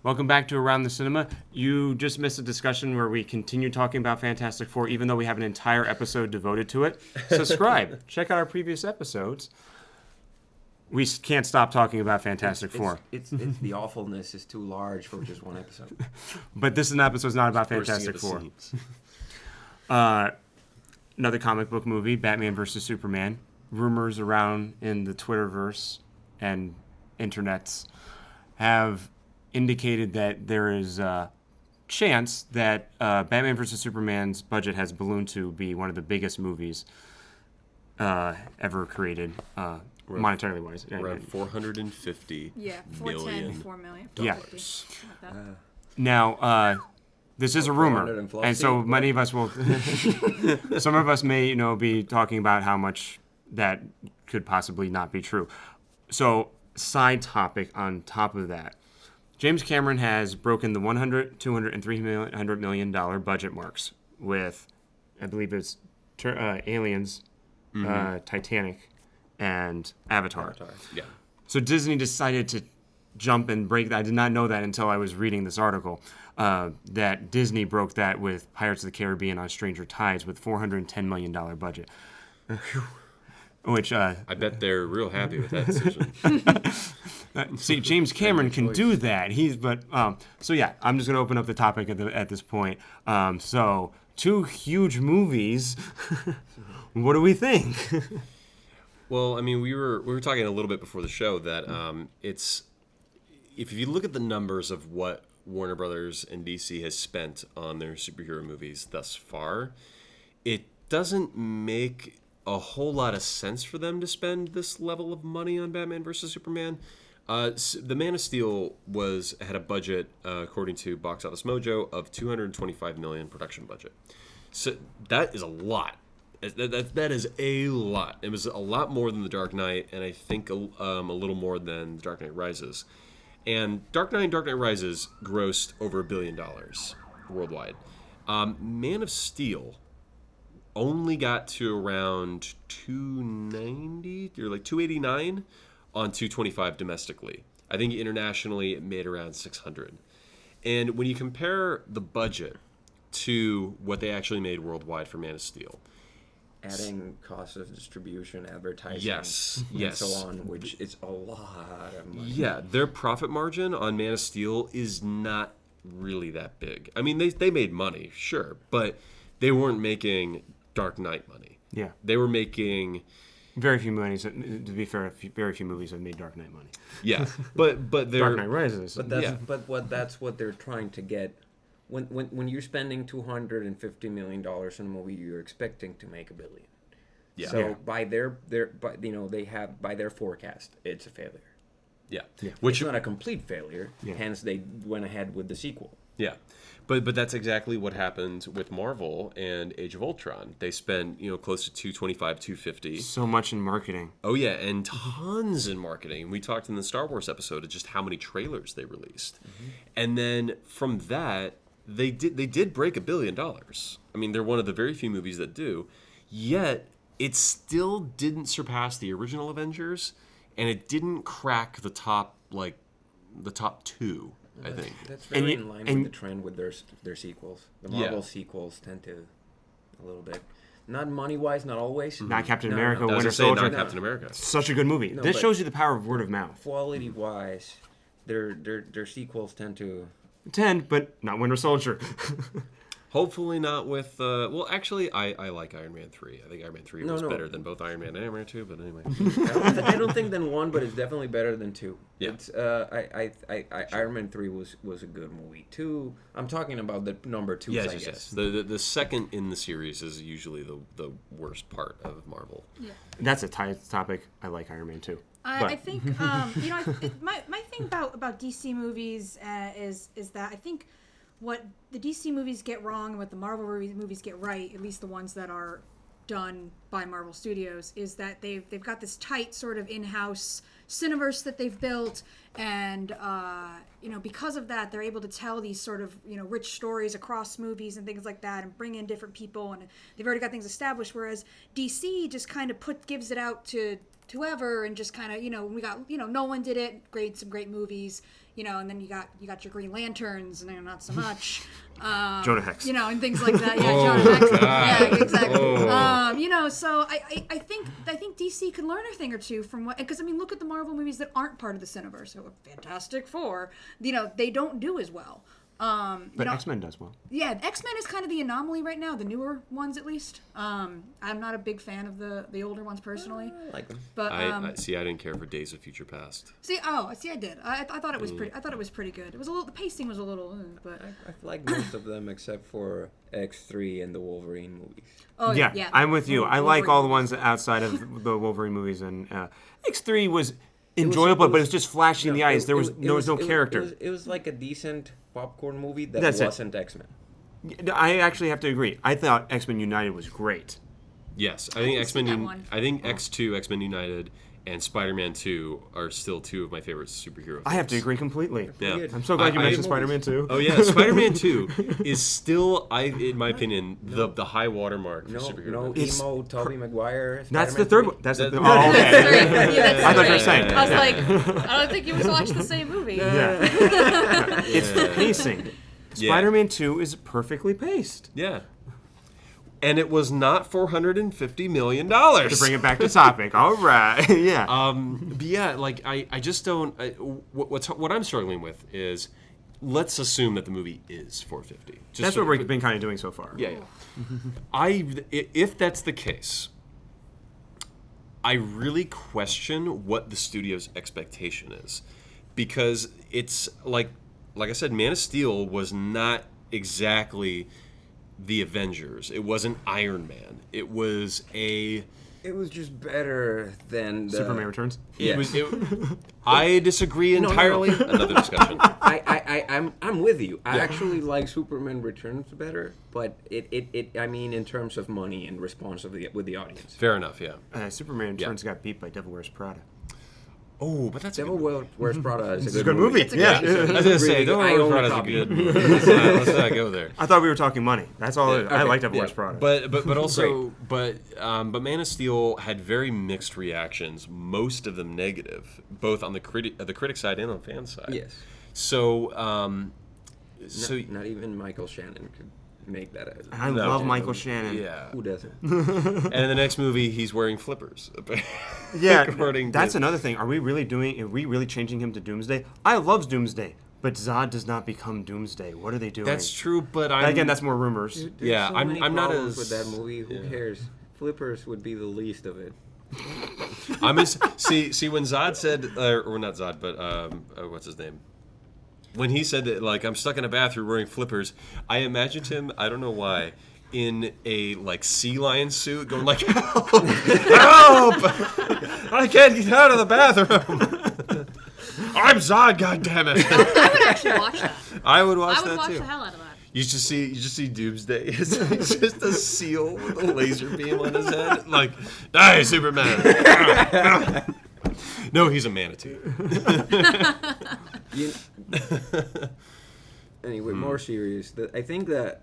Welcome back to Around the Cinema. You just missed a discussion where we continue talking about Fantastic Four, even though we have an entire episode devoted to it. Subscribe. Check out our previous episodes. We can't stop talking about Fantastic Four. It's the awfulness is too large for just one episode. But this episode is not about Fantastic Four. Another comic book movie, Batman vs. Superman. Rumors around in the Twitterverse and internets have indicated that there is a chance that Batman vs. Superman's budget has ballooned to be one of the biggest movies ever created, monetarily wise. Around $450 million. $4 million. Yeah. Now, this is a rumor, and so many of us will. Some of us may, be talking about how much that could possibly not be true. So, side topic on top of that. James Cameron has broken the $100, $200, and $300 million budget marks with, I believe it's Aliens, Titanic, and Avatar. Yeah. So Disney decided to jump and break that. I did not know that until I was reading this article, that Disney broke that with Pirates of the Caribbean on Stranger Tides with $410 million budget. Which I bet they're real happy with that decision. See, James Cameron can do that. So yeah, I'm just gonna open up the topic at this point. So two huge movies. What do we think? Well, I mean, we were talking a little bit before the show that it's if you look at the numbers of what Warner Brothers and DC has spent on their superhero movies thus far, it doesn't make a whole lot of sense for them to spend this level of money on Batman vs. Superman. The Man of Steel had a budget, according to Box Office Mojo, of $225 million production budget. So that is a lot. That is a lot. It was a lot more than The Dark Knight, and I think a little more than The Dark Knight Rises. And Dark Knight and Dark Knight Rises grossed over $1 billion worldwide. Man of Steel only got to around 290 or like 289 on 225 domestically. I think internationally it made around 600. And when you compare the budget to what they actually made worldwide for Man of Steel, adding cost of distribution, advertising, yes, and so on, which is a lot of money. Yeah, their profit margin on Man of Steel is not really that big. I mean, they made money, sure, but they weren't making Dark Knight money. Yeah. They were making very few movies. To be fair, very few movies have made Dark Knight money. Yeah, but they're Dark Knight Rises. That's what they're trying to get. When you're spending $250 million in a movie, you're expecting to make $1 billion. Yeah. So by their forecast, it's a failure. Yeah. Which is not a complete failure. Yeah. Hence, they went ahead with the sequel. Yeah. But that's exactly what happened with Marvel and Age of Ultron. They spent, close to 225, 250. So much in marketing. Oh yeah, and tons in marketing. We talked in the Star Wars episode of just how many trailers they released. Mm-hmm. And then from that, they did break $1 billion. I mean, they're one of the very few movies that do. Yet it still didn't surpass the original Avengers, and it didn't crack the top two. I think that's very in line with the trend with their sequels. The Marvel sequels tend to a little bit, not money wise, not always. Not Captain America, Winter Soldier. Soldier. Not Captain America. Such a good movie. This shows you the power of word of mouth. Quality wise, their sequels tend to 10, but not Winter Soldier. Hopefully not with... well, actually, I like Iron Man 3. I think Iron Man 3 was better than both Iron Man and Iron Man 2, but anyway. I don't think than 1, but it's definitely better than 2. Yeah. It's, Iron Man 3 was a good movie. 2, I'm talking about the number 2, I guess. Yes. The second in the series is usually the worst part of Marvel. Yeah. That's a topic. I like Iron Man 2. I think, my thing about DC movies is that I think what the DC movies get wrong and what the Marvel movies get right, at least the ones that are done by Marvel Studios, is that they've got this tight sort of in-house cineverse that they've built, and because of that, they're able to tell these sort of rich stories across movies and things like that, and bring in different people, and they've already got things established. Whereas DC just kind of gives it out to whoever, and just kind of, we got, Nolan did it, some great movies, and then you got your Green Lanterns, and not so much. Jonah Hex. And things like that. Yeah, Jonah Hex. God. Yeah, exactly. Oh. So I think DC could learn a thing or two from what, because look at the Marvel movies that aren't part of the Cineverse. So Fantastic Four, they don't do as well. But X-Men does well. Yeah, X-Men is kind of the anomaly right now, the newer ones at least. I'm not a big fan of the older ones personally. I like them. But I didn't care for Days of Future Past. I did. I thought it was pretty. I thought it was pretty good. It was the pacing was a little, but I like most of them except for X3 and the Wolverine movies. oh Yeah, yeah. I'm with you. I like Wolverine all the movies. ones outside of the Wolverine movies, and X3 was enjoyable, but it was just flashing the eyes. There was no character. It was like a decent popcorn movie that That's it. wasn't X-Men. I actually have to agree. I thought X-Men United was great. Yes, I think can see that one. I think X2, X-Men United, and Spider-Man 2 are still two of my favorite superhero. I have to films. agree completely. Yeah. Weird. I'm so glad you I- mentioned I- Spider-Man 2. Oh yeah, Spider-Man 2 is still, in my opinion, the high watermark for superhero No movies. emo Tobey Maguire. That's the Spider-Man third 3. one. That's the That- oh, okay. That's I thought you were great. saying. I was like, I don't think you watched the same movie. Yeah. It's the pacing. Yeah. Spider-Man 2 is perfectly paced. Yeah. And it was not $450 million. To bring it back to topic. All right. Yeah. But yeah, like I just don't. What I'm struggling with is, let's assume that the movie is 450. Just That's so- what we've been kind of doing so far. Yeah. If that's the case, I really question what the studio's expectation is, because it's like I said, Man of Steel was not exactly the Avengers. It wasn't Iron Man. It was a. It was just better than the... Superman Returns. Yeah. I disagree no. entirely. Another discussion. I'm with you. I actually like Superman Returns better, but in terms of money and response with the audience. Fair enough. Yeah. Superman Returns got beat by Devil Wears Prada. Oh, but that's a Devil good Wears Prada is It's a good movie. It's a Yeah. great- I was gonna say, Really Devil good. I Wears own a Prada's a copy. good movie. Let's not go there. I thought we were talking money. That's all. I okay, like Devil yeah. Wears Prada. But also but Man of Steel had very mixed reactions, most of them negative, both on the critic side and on fan side. Yes. So Not even Michael Shannon could make that. I love Michael Shannon. yeah. Who doesn't? And in the next movie, he's wearing flippers. Yeah, According that's to, another thing. Are we really changing him to Doomsday? I love Doomsday, but Zod does not become Doomsday. What are they doing? That's true, but I'm Again, that's more rumors. There's Yeah, so I'm- many I'm not problems as- with that movie. Who yeah. cares? Flippers would be the least of it. see when Zod said, or not Zod, but what's his name? When he said that, like, I'm stuck in a bathroom wearing flippers, I imagined him, I don't know why, in a, like, sea lion suit going like, help! Help! I can't get out of the bathroom! I'm Zod, goddammit! I would actually watch that. I would watch I would that watch too. the hell out of that. You just see Doomsday. It's just a seal with a laser beam on his head. Like, die, Superman! No, he's a manatee. Anyway, more serious. I think that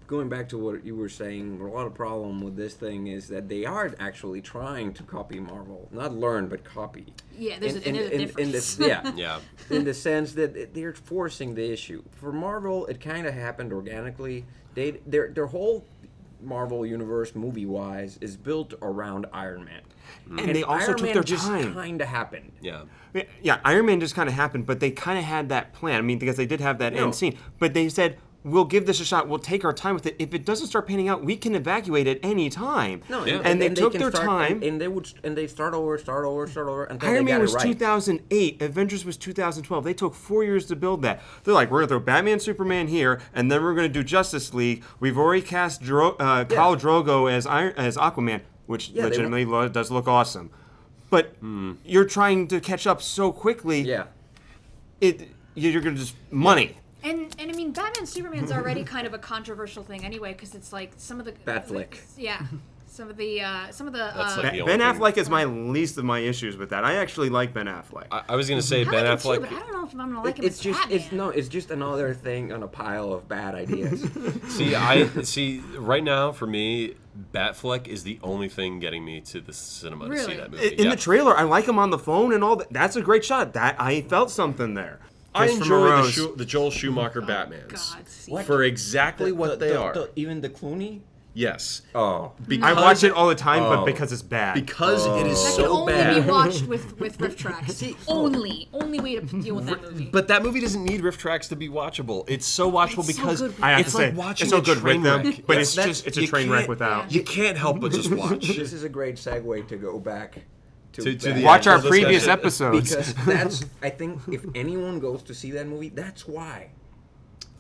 going back to what you were saying, a lot of problem with this thing is that they are actually trying to copy Marvel, not learn but copy. Yeah, there's a difference. In this, yeah, Yeah. in the sense that they're forcing the issue. For Marvel, it kind of happened organically. Their whole Marvel universe, movie-wise, is built around Iron Man. And they also Iron took Man their just time. kind of happened. Yeah. Yeah, Iron Man just kind of happened, but they kind of had that plan. I mean, because they did have that No. end scene. But they said, we'll give this a shot. We'll take our time with it. If it doesn't start panning out, we can evacuate at any time. No, Yeah. And they took can their start, time. and they start over until Iron they Man got was it right. 2008. Avengers was 2012. They took 4 years to build that. They're like, we're going to throw Batman, Superman here, and then we're going to do Justice League. We've already cast Khal Drogo as Aquaman, which Yeah, they legitimately does look awesome. But you're trying to catch up so quickly. Yeah. You're going to just money. And I mean, Batman Superman's already kind of a controversial thing anyway, because it's like some of the Bad flick. Yeah, Some of the That's like the Ben only thing. Affleck is my least of my issues with that. I actually like Ben Affleck. I was gonna say I Ben like him Affleck. too, but I don't know if I'm gonna like him It's as just Batman. it's just another thing on a pile of bad ideas. See right now for me, Batfleck is the only thing getting me to the cinema to see Really? that movie. In Yeah. the trailer, I like him on the phone and all that. That's a great shot. That I felt something there. I Christopher enjoy Moreau's- the Joel Schumacher Batmans God, see. for exactly what they are. Even the Clooney. Yes, Oh, I watch it all the time, Oh. but because it's bad. because it is That can so only bad. be watched with riff tracks. Only way to deal with that movie. But that movie doesn't need riff tracks to be watchable. It's so watchable It's so because good with I have it's to like say, watching it's so a good train with them, wreck. but Yes, it's a you train wreck can't- without. You can't help but just watch. this is a great segue to go back to To the Watch our actual previous discussion. episodes. because that's I think if anyone goes to see that movie, that's why.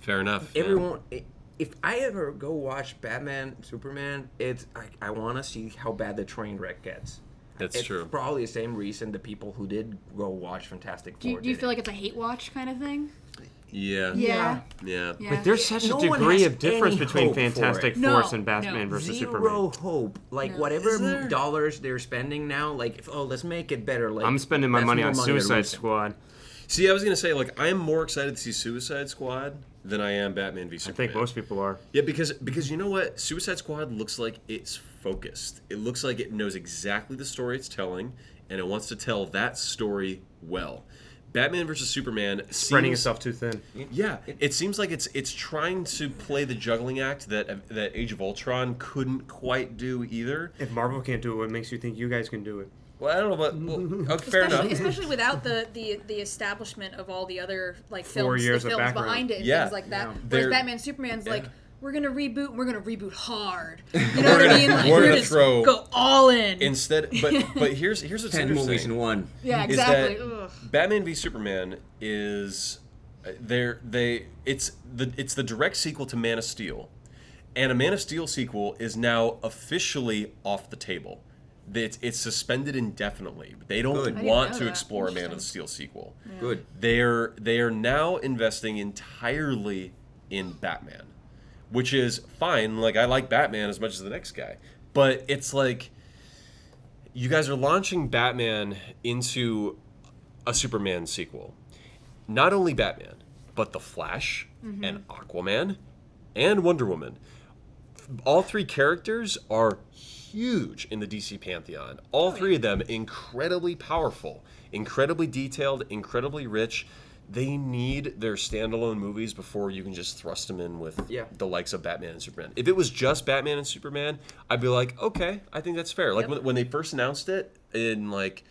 Fair enough. yeah. Everyone, if I ever go watch Batman, Superman, it's I want to see how bad the train wreck gets. That's it's true. Probably the same reason the people who did go watch Fantastic Four. Do you did feel it. like it's a hate watch kind of thing? Yeah. Yeah. Yeah. Yeah. But there's such No a one degree has of difference any between hope for Fantastic it. No, Force and Batman no. versus Zero Superman. hope. Like Is whatever there? dollars they're spending now, like let's make it better. Like I'm spending my that's money more on than Suicide losing. Squad. See, I was gonna say like I am more excited to see Suicide Squad than I am Batman v I Superman. think most people are. Yeah, because you know what? Suicide Squad looks like it's focused. It looks like it knows exactly the story it's telling, and it wants to tell that story well. Batman versus Superman Spreading seems, itself too thin. Yeah, it seems like it's trying to play the juggling act that Age of Ultron couldn't quite do either. If Marvel can't do it, what makes you think you guys can do it? Well, I don't know, but well, okay, fair enough. Especially without the establishment of all the other like 4 films, years the of films background. behind it, and Yeah. things like that. Yeah. Whereas They're- Batman, Superman's like, Yeah. we're gonna reboot hard. You know what I mean? Like, we're gonna just throw- go all in. Instead, but here's what's 10 interesting. movies in one. Yeah, is exactly. that Ugh. Batman v Superman is it's the direct sequel to Man of Steel, and a Man of Steel sequel is now officially off the table. It's suspended indefinitely. They don't Good. I didn't want know to that. explore a Man of Interesting. Steel sequel. Good. They are now investing entirely in Batman, which is fine. Like I like Batman as much as the next guy, but it's like you guys are launching Batman into a Superman sequel. Not only Batman, but The Flash and Aquaman and Wonder Woman. All three characters are huge in the DC pantheon. All three of them incredibly powerful, incredibly detailed, incredibly rich. They need their standalone movies before you can just thrust them in with the likes of Batman and Superman. If it was just Batman and Superman, I'd be like, okay, I think that's fair. Like when they first announced it in like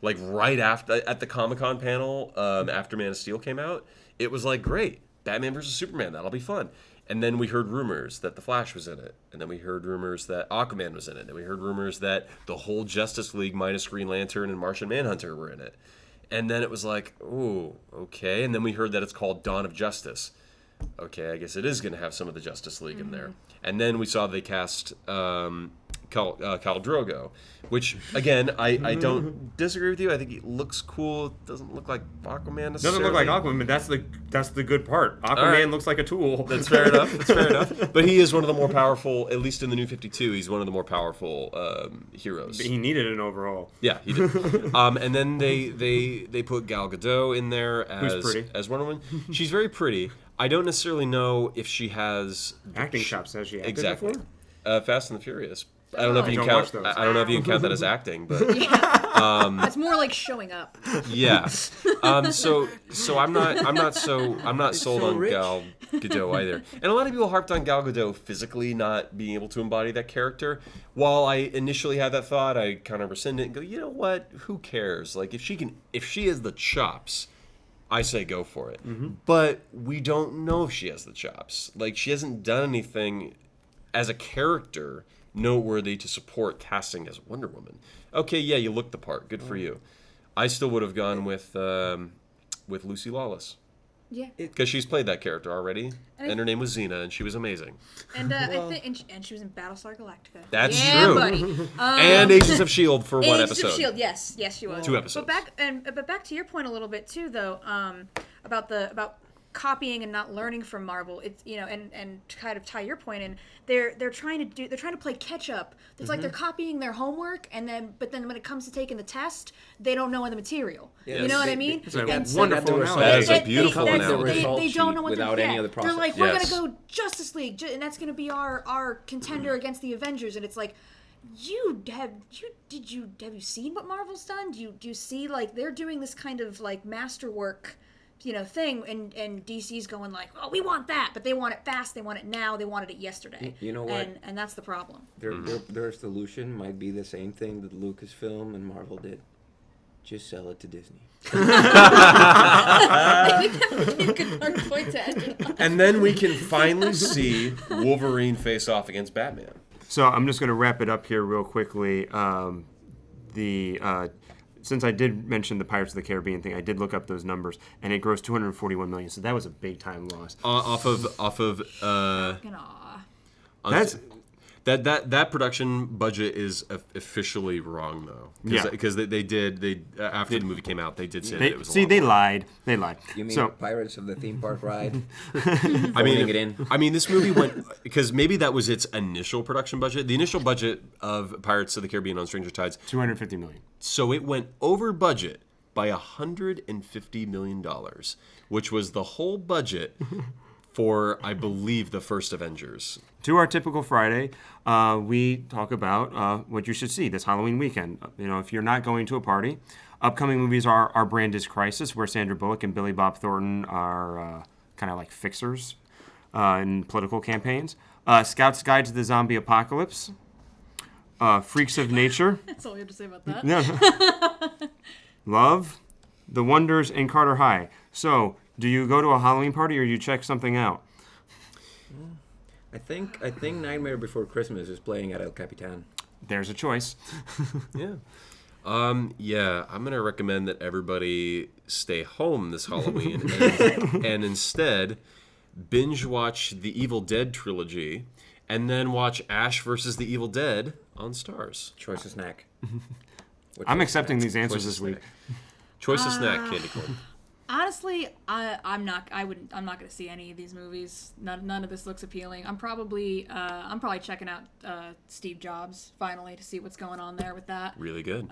right after at the Comic-Con panel after Man of Steel came out, it was like, great, Batman versus Superman, that'll be fun. And then we heard rumors that The Flash was in it. And then we heard rumors that Aquaman was in it. And we heard rumors that the whole Justice League minus Green Lantern and Martian Manhunter were in it. And then it was like, ooh, okay. And then we heard that it's called Dawn of Justice. Okay, I guess it is going to have some of the Justice League in there. And then we saw they cast Khal Drogo, which, again, I don't disagree with you. I think he looks cool. Doesn't look like Aquaman necessarily. Doesn't look like Aquaman. That's the good part. Aquaman right. looks like a tool. That's fair enough. That's fair enough. But he is one of the more powerful, at least in the New 52, he's one of the more powerful heroes. He needed an overhaul. Yeah, he did. And then they put Gal Gadot in there Who's pretty. as Wonder Woman. She's very pretty. I don't necessarily know if she has Acting chops, has she acted exactly. before? Fast and the Furious. I don't know if you don't can watch count. those. I don't know if you can count that as acting, but It's more like showing up. yeah. So I'm not sold on rich. Gal Gadot either. And a lot of people harped on Gal Gadot physically not being able to embody that character. While I initially had that thought, I kind of rescinded it and go, you know what? Who cares? Like if she has the chops, I say go for it. But we don't know if she has the chops. Like she hasn't done anything as a character noteworthy to support casting as Wonder Woman. Okay, yeah, you look the part. Good for you. I still would have gone with Lucy Lawless Yeah. because she's played that character already, And and her name was Xena, and she was amazing. And I think, and she was in Battlestar Galactica. That's yeah, true. buddy. And Agents of S.H.I.E.L.D. for one Agents episode. of S.H.I.E.L.D. Yes, she was. 2 episodes. But back to your point a little bit too, though, about copying and not learning from Marvel. It's and to kind of tie your point in, they're trying to play catch up. It's like they're copying their homework, but then when it comes to taking the test, they don't know the material. Yeah, You know what I mean? It's a And so- wonderful analogy. That is a They- beautiful they- analogy. They don't know what without any other process. They're like, we're Yes. gonna go Justice League, and that's gonna be our contender against the Avengers, and it's like, have you seen what Marvel's done? Do you see like they're doing this kind of like masterwork, thing, and DC's going like, oh, we want that, but they want it fast, they want it now, they wanted it yesterday. You know what? And that's the problem. Their solution might be the same thing that Lucasfilm and Marvel did. Just sell it to Disney. I think that would be a good point to end it on. And then we can finally see Wolverine face off against Batman. So I'm just going to wrap it up here real quickly. Since I did mention the Pirates of the Caribbean thing, I did look up those numbers, and it grossed $241 million. So that was a big time loss. Off of Fucking aw. That's that production budget is officially wrong though. Yeah. Because they did after the movie came out, they did say that it was. they lied. They lied. You mean So Pirates of the Theme Park Ride? I mean, Phoning it in. I mean, this movie went because maybe that was its initial production budget. The initial budget of Pirates of the Caribbean on Stranger Tides, $250 million. so it went over budget by $150 million, which was the whole budget for, I believe, the first Avengers. To our typical Friday, we talk about what you should see this Halloween weekend. If you're not going to a party, upcoming movies are Our Brand is Crisis, where Sandra Bullock and Billy Bob Thornton are kind of like fixers in political campaigns. Scout's Guide to the Zombie Apocalypse. Freaks of Nature. That's all we have to say about that. Yeah. Love, The Wonders, and Carter High. So, do you go to a Halloween party or you check something out? I think Nightmare Before Christmas is playing at El Capitan. There's a choice. Yeah. Yeah, I'm going to recommend that everybody stay home this Halloween and instead binge watch the Evil Dead trilogy and then watch Ash versus the Evil Dead on Stars. Choice of snack. I'm accepting these answers Choice of this week. snack. Choice of snack, Candy Corn. Honestly, I'm not going to see any of these movies. None of this looks appealing. I'm probably checking out Steve Jobs finally to see what's going on there with that. Really good.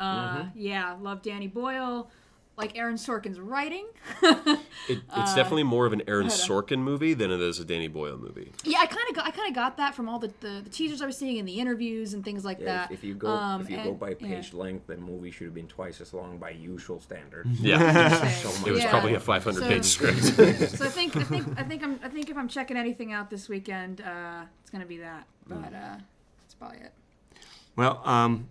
Yeah, love Danny Boyle. Like Aaron Sorkin's writing. It's definitely more of an Aaron Sorkin movie than it is a Danny Boyle movie. Yeah, I kind of got that from all the teasers I was seeing in the interviews and things like that. If you go by page length, the movie should have been twice as long by usual standards. Yeah. So It was Yeah. probably a 500-page script. So I think if I'm checking anything out this weekend, it's gonna be that. But that's probably it. Well,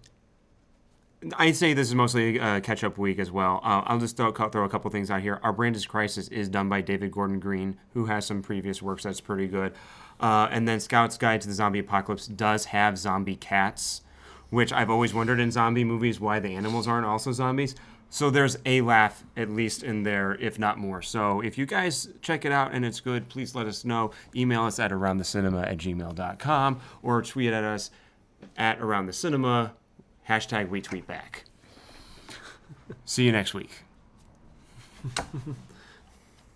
I'd say this is mostly a catch-up week as well. I'll just throw a couple things out here. Our Brand is Crisis is done by David Gordon Green, who has some previous works that's pretty good. And then Scout's Guide to the Zombie Apocalypse does have zombie cats, which I've always wondered in zombie movies why the animals aren't also zombies. So there's a laugh, at least in there, if not more. So if you guys check it out and it's good, please let us know. Email us at aroundthecinema@gmail.com or tweet at us at aroundthecinema. #we tweet back. See you next week.